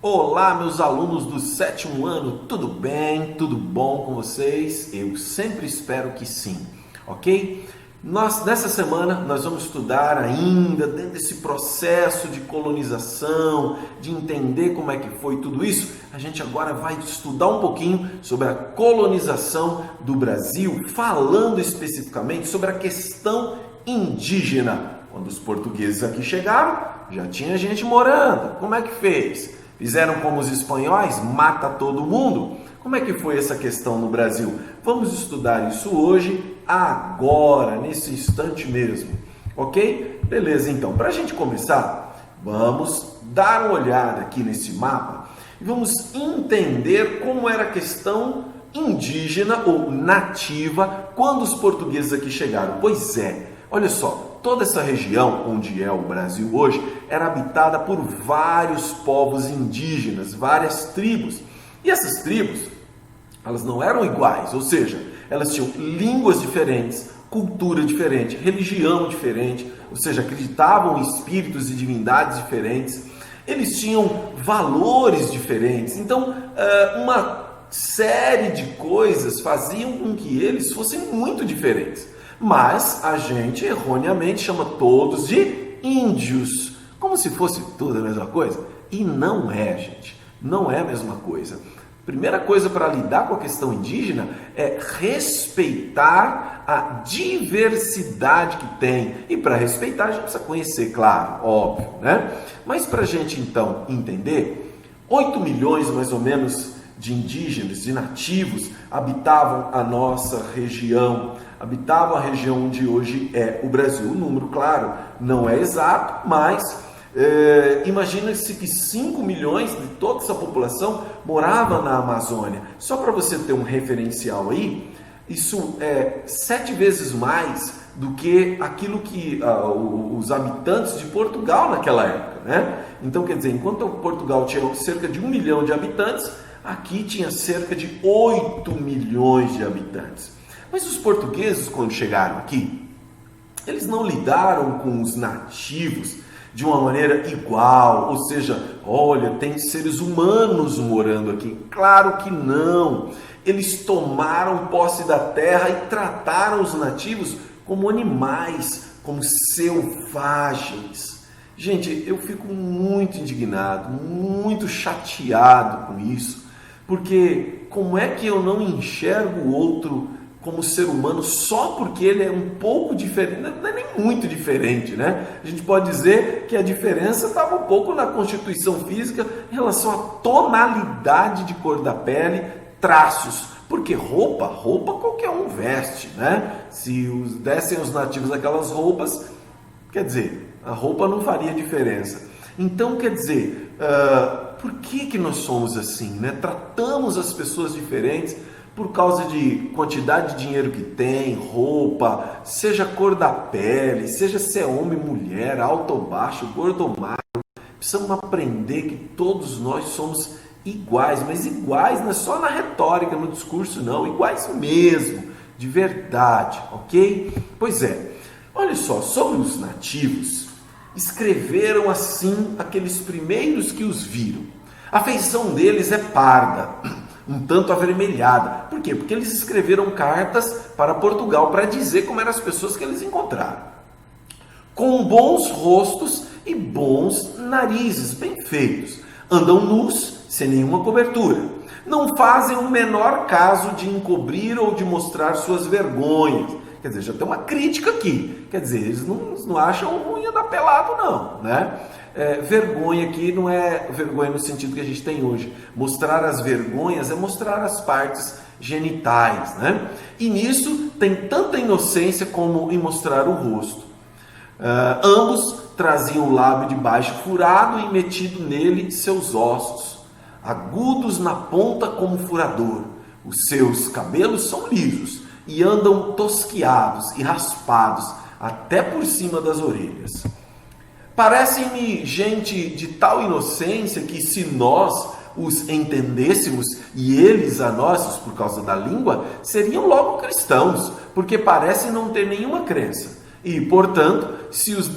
Olá, meus alunos do sétimo ano, tudo bem? Tudo bom com vocês? Eu sempre espero que sim, ok? Nessa semana, nós vamos estudar ainda dentro desse processo de colonização, de entender como é que foi tudo isso. A gente agora vai estudar um pouquinho sobre a colonização do Brasil, falando especificamente sobre a questão indígena. Quando os portugueses aqui chegaram, já tinha gente morando. Como é que fez? Fizeram como os espanhóis, mata todo mundo? Como é que foi essa questão no Brasil? Vamos estudar isso hoje, agora, nesse instante mesmo, ok? Beleza, então, para a gente começar, vamos dar uma olhada aqui nesse mapa e vamos entender como era a questão indígena ou nativa quando os portugueses aqui chegaram. Pois é, olha só. Toda essa região, onde é o Brasil hoje, era habitada por vários povos indígenas, várias tribos. E essas tribos, elas não eram iguais, ou seja, elas tinham línguas diferentes, cultura diferente, religião diferente, ou seja, acreditavam em espíritos e divindades diferentes. Eles tinham valores diferentes. Então, uma série de coisas faziam com que eles fossem muito diferentes. Mas a gente erroneamente chama todos de índios, como se fosse tudo a mesma coisa. E não é, gente, não é a mesma coisa. Primeira coisa para lidar com a questão indígena é respeitar a diversidade que tem. E para respeitar a gente precisa conhecer, claro, óbvio, né? Mas para a gente então entender, 8 milhões mais ou menos de indígenas, de nativos, habitavam a nossa região. Habitavam a região onde hoje é o Brasil. O número, claro, não é exato, mas imagina-se que 5 milhões de toda essa população morava na Amazônia. Só para você ter um referencial aí, isso é 7 vezes mais do que aquilo que os habitantes de Portugal naquela época, né? Então, quer dizer, enquanto Portugal tinha cerca de 1 milhão de habitantes, aqui tinha cerca de 8 milhões de habitantes. Mas os portugueses, quando chegaram aqui, eles não lidaram com os nativos de uma maneira igual, ou seja, olha, tem seres humanos morando aqui. Claro que não. Eles tomaram posse da terra e trataram os nativos como animais, como selvagens. Gente, eu fico muito indignado, muito chateado com isso, porque como é que eu não enxergo o outro como ser humano só porque ele é um pouco diferente, não é nem muito diferente, né? A gente pode dizer que a diferença estava um pouco na constituição física em relação à tonalidade de cor da pele, traços, porque roupa qualquer um veste, né? Se dessem os nativos aquelas roupas, quer dizer, a roupa não faria diferença. Então, quer dizer, por que nós somos assim, né? Tratamos as pessoas diferentes por causa de quantidade de dinheiro que tem, roupa, seja a cor da pele, seja se é homem, mulher, alto ou baixo, gordo ou magro. Precisamos aprender que todos nós somos iguais, mas iguais não é só na retórica, no discurso não, iguais mesmo, de verdade, ok? Pois é, olha só, sobre os nativos, escreveram assim aqueles primeiros que os viram. A feição deles é parda, um tanto avermelhada. Por quê? Porque eles escreveram cartas para Portugal para dizer como eram as pessoas que eles encontraram. Com bons rostos e bons narizes, bem feitos. Andam nus, sem nenhuma cobertura. Não fazem o menor caso de encobrir ou de mostrar suas vergonhas. Quer dizer, já tem uma crítica aqui. Quer dizer, eles não acham ruim andar pelado não, né? Vergonha aqui não é vergonha no sentido que a gente tem hoje. Mostrar as vergonhas é mostrar as partes genitais, né? E nisso tem tanta inocência como em mostrar o rosto. Ambos traziam o lábio de baixo furado e metido nele seus ossos, agudos na ponta como furador. Os seus cabelos são lisos e andam tosquiados e raspados até por cima das orelhas. Parecem-me gente de tal inocência que, se nós os entendêssemos e eles a nós, por causa da língua, seriam logo cristãos, porque parecem não ter nenhuma crença. E, portanto, se os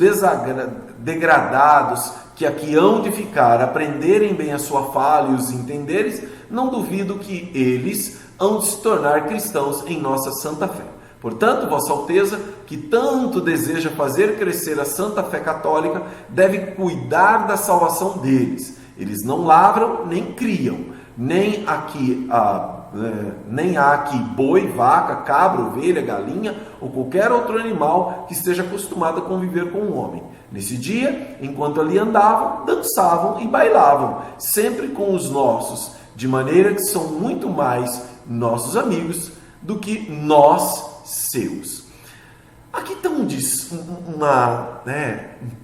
degradados que aqui hão de ficar aprenderem bem a sua fala e os entenderes, não duvido que eles hão de se tornar cristãos em nossa santa fé. Portanto, Vossa Alteza, que tanto deseja fazer crescer a santa fé católica, deve cuidar da salvação deles. Eles não lavram nem criam, nem há aqui boi, vaca, cabra, ovelha, galinha ou qualquer outro animal que esteja acostumado a conviver com o homem. Nesse dia, enquanto ali andavam, dançavam e bailavam, sempre com os nossos, de maneira que são muito mais nossos amigos do que nós seus. Aqui está um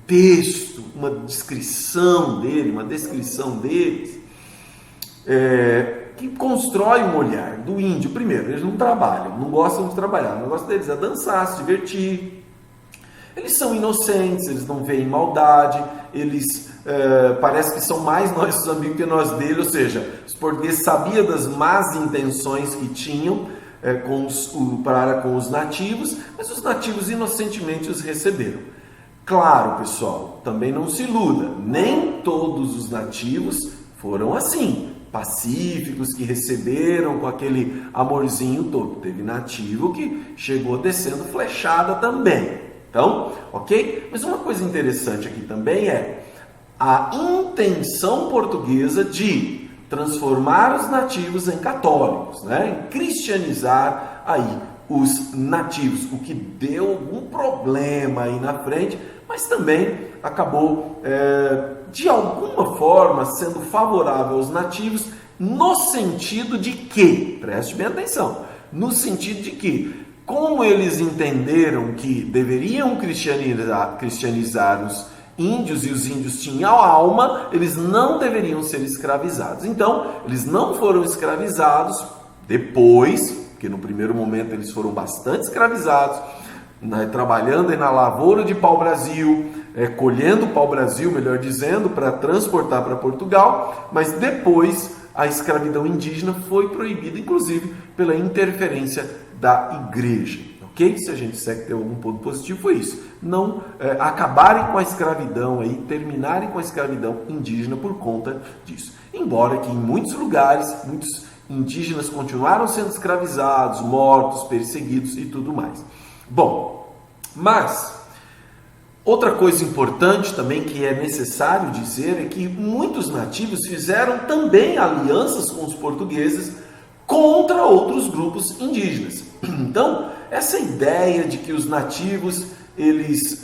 texto, uma descrição deles, que constrói um olhar do índio. Primeiro, eles não trabalham, não gostam de trabalhar, o negócio deles é dançar, se divertir. Eles são inocentes, eles não veem maldade, eles parece que são mais nossos amigos que nós dele, ou seja, os portugueses sabiam das más intenções que tinham para com os nativos, mas os nativos inocentemente os receberam. Claro, pessoal, também não se iluda, nem todos os nativos foram assim, pacíficos, que receberam com aquele amorzinho todo. Teve nativo que chegou descendo flechada também. Então, ok? Mas uma coisa interessante aqui também é a intenção portuguesa de transformar os nativos em católicos, né? Em cristianizar aí os nativos, o que deu algum problema aí na frente, mas também acabou, de alguma forma, sendo favorável aos nativos, no sentido de que, preste bem atenção, no sentido de que, como eles entenderam que deveriam cristianizar os índios e os índios tinham alma, eles não deveriam ser escravizados. Então, eles não foram escravizados depois, porque no primeiro momento eles foram bastante escravizados, trabalhando na lavoura de pau-brasil, colhendo pau-brasil, melhor dizendo, para transportar para Portugal, mas depois a escravidão indígena foi proibida, inclusive pela interferência da igreja. Ok? Se a gente disser que tem algum ponto positivo, foi isso. Não acabarem com a escravidão, terminarem com a escravidão indígena por conta disso. Embora que em muitos lugares, muitos indígenas continuaram sendo escravizados, mortos, perseguidos e tudo mais. Bom, mas outra coisa importante também que é necessário dizer é que muitos nativos fizeram também alianças com os portugueses contra outros grupos indígenas. Então, essa ideia de que os nativos eles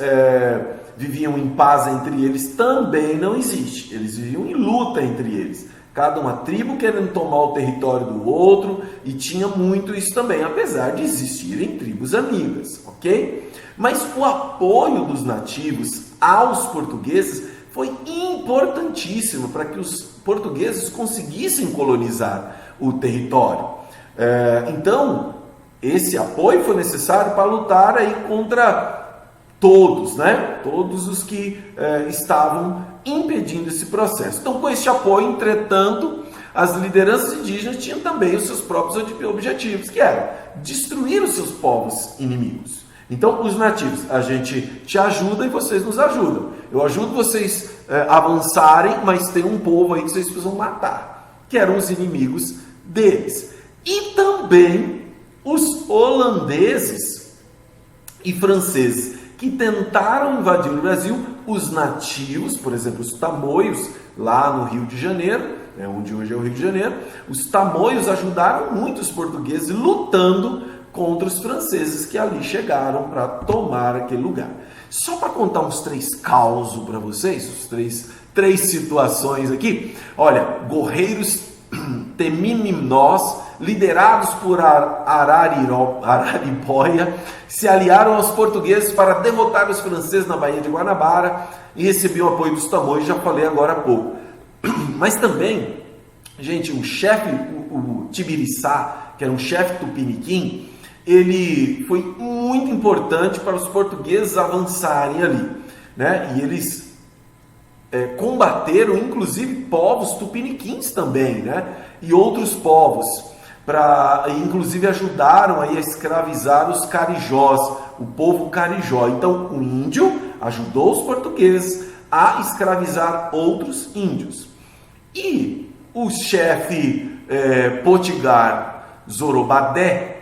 viviam em paz entre eles também não existe. Eles viviam em luta entre eles. Cada uma tribo querendo tomar o território do outro, e tinha muito isso também, apesar de existirem tribos amigas, ok? Mas o apoio dos nativos aos portugueses foi importantíssimo para que os portugueses conseguissem colonizar o território. Então, esse apoio foi necessário para lutar aí contra todos, né? Todos os que estavam impedindo esse processo. Então, com esse apoio, entretanto, as lideranças indígenas tinham também os seus próprios objetivos, que era destruir os seus povos inimigos. Então, os nativos, a gente te ajuda e vocês nos ajudam. Eu ajudo vocês avançarem, mas tem um povo aí que vocês precisam matar, que eram os inimigos deles. E também os holandeses e franceses que tentaram invadir o Brasil, os nativos, por exemplo, os tamoios, lá no Rio de Janeiro, onde hoje é o Rio de Janeiro, os tamoios ajudaram muito os portugueses lutando contra os franceses que ali chegaram para tomar aquele lugar. Só para contar uns 3 causos para vocês, os três situações aqui. Olha, guerreiros temimimnós, liderados por Araribóia, se aliaram aos portugueses para derrotar os franceses na Baía de Guanabara e recebiam o apoio dos tamoios, já falei agora há pouco. Mas também, gente, o chefe, o Tibiriçá, que era um chefe tupiniquim, ele foi muito importante para os portugueses avançarem ali, né? E eles combateram, inclusive, povos tupiniquins também, né? E outros povos. inclusive ajudaram aí a escravizar os carijós, o povo carijó. Então o índio ajudou os portugueses a escravizar outros índios. E o chefe Potigar Zorobabé,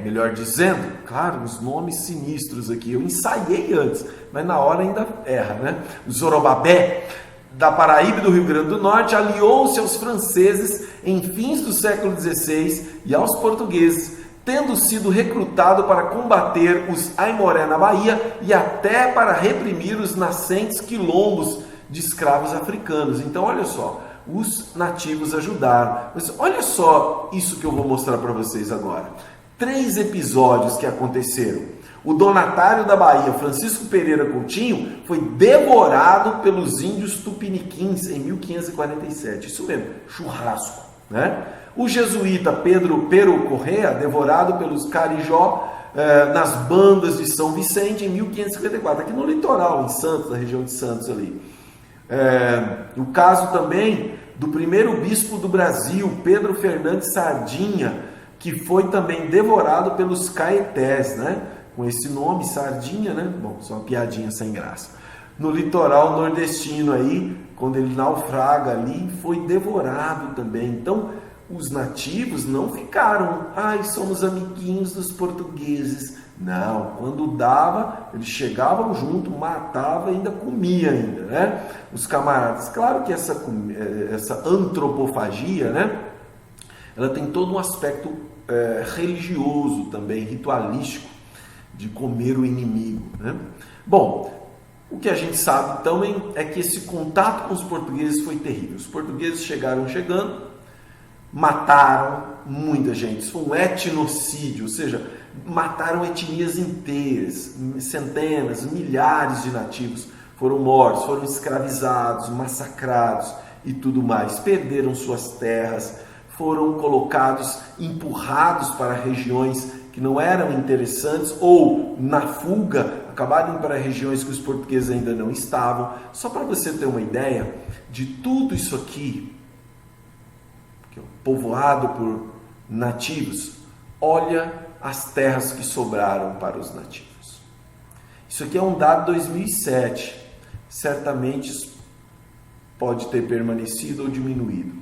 melhor dizendo, claro, os nomes sinistros aqui, eu ensaiei antes, mas na hora ainda erra, né? Zorobabé, da Paraíba e do Rio Grande do Norte, aliou-se aos franceses em fins do século XVI e aos portugueses, tendo sido recrutado para combater os Aimoré na Bahia e até para reprimir os nascentes quilombos de escravos africanos. Então, olha só, os nativos ajudaram. Mas olha só isso que eu vou mostrar para vocês agora. 3 episódios que aconteceram. O donatário da Bahia, Francisco Pereira Coutinho, foi devorado pelos índios tupiniquins em 1547. Isso mesmo, churrasco, né? O jesuíta Pero Correa, devorado pelos carijó nas bandas de São Vicente em 1554, aqui no litoral, em Santos, na região de Santos ali. O caso também do primeiro bispo do Brasil, Pedro Fernandes Sardinha, que foi também devorado pelos caetés, né? Com esse nome, Sardinha, né? Bom, só uma piadinha sem graça. No litoral nordestino aí, quando ele naufraga ali, foi devorado também. Então, os nativos não ficaram, somos amiguinhos dos portugueses. Não, quando dava, eles chegavam junto, matavam e ainda comia ainda, né? Os camaradas. Claro que essa antropofagia, né? Ela tem todo um aspecto religioso também, ritualístico, de comer o inimigo, né? Bom, o que a gente sabe também é que esse contato com os portugueses foi terrível. Os portugueses chegaram chegando, mataram muita gente. Isso foi um etnocídio, ou seja, mataram etnias inteiras, centenas, milhares de nativos foram mortos, foram escravizados, massacrados e tudo mais. Perderam suas terras, foram colocados, empurrados para regiões que não eram interessantes ou, na fuga, acabaram para regiões que os portugueses ainda não estavam. Só para você ter uma ideia de tudo isso aqui, que é povoado por nativos, olha as terras que sobraram para os nativos. Isso aqui é um dado de 2007. Certamente pode ter permanecido ou diminuído.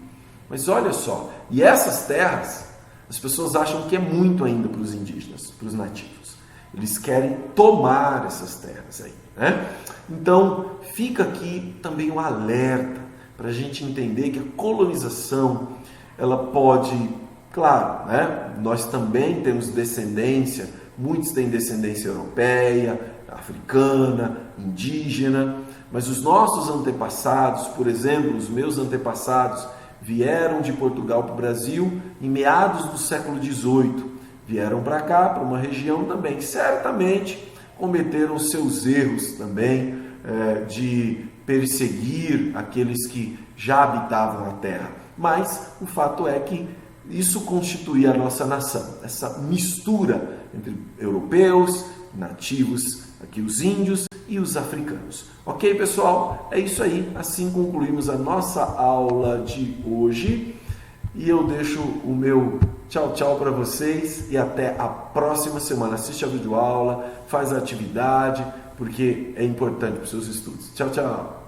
Mas olha só, e essas terras, as pessoas acham que é muito ainda para os indígenas, para os nativos. Eles querem tomar essas terras aí, né? Então, fica aqui também um alerta para a gente entender que a colonização, ela pode, claro, né? Nós também temos descendência, muitos têm descendência europeia, africana, indígena, mas os nossos antepassados, por exemplo, os meus antepassados, vieram de Portugal para o Brasil em meados do século XVIII. Vieram para cá, para uma região também. Certamente cometeram seus erros também de perseguir aqueles que já habitavam a terra. Mas o fato é que isso constituía a nossa nação. Essa mistura entre europeus, nativos, aqui os índios e os africanos. Ok, pessoal? É isso aí. Assim concluímos a nossa aula de hoje. E eu deixo o meu tchau para vocês e até a próxima semana. Assiste a videoaula, faz a atividade, porque é importante para os seus estudos. Tchau.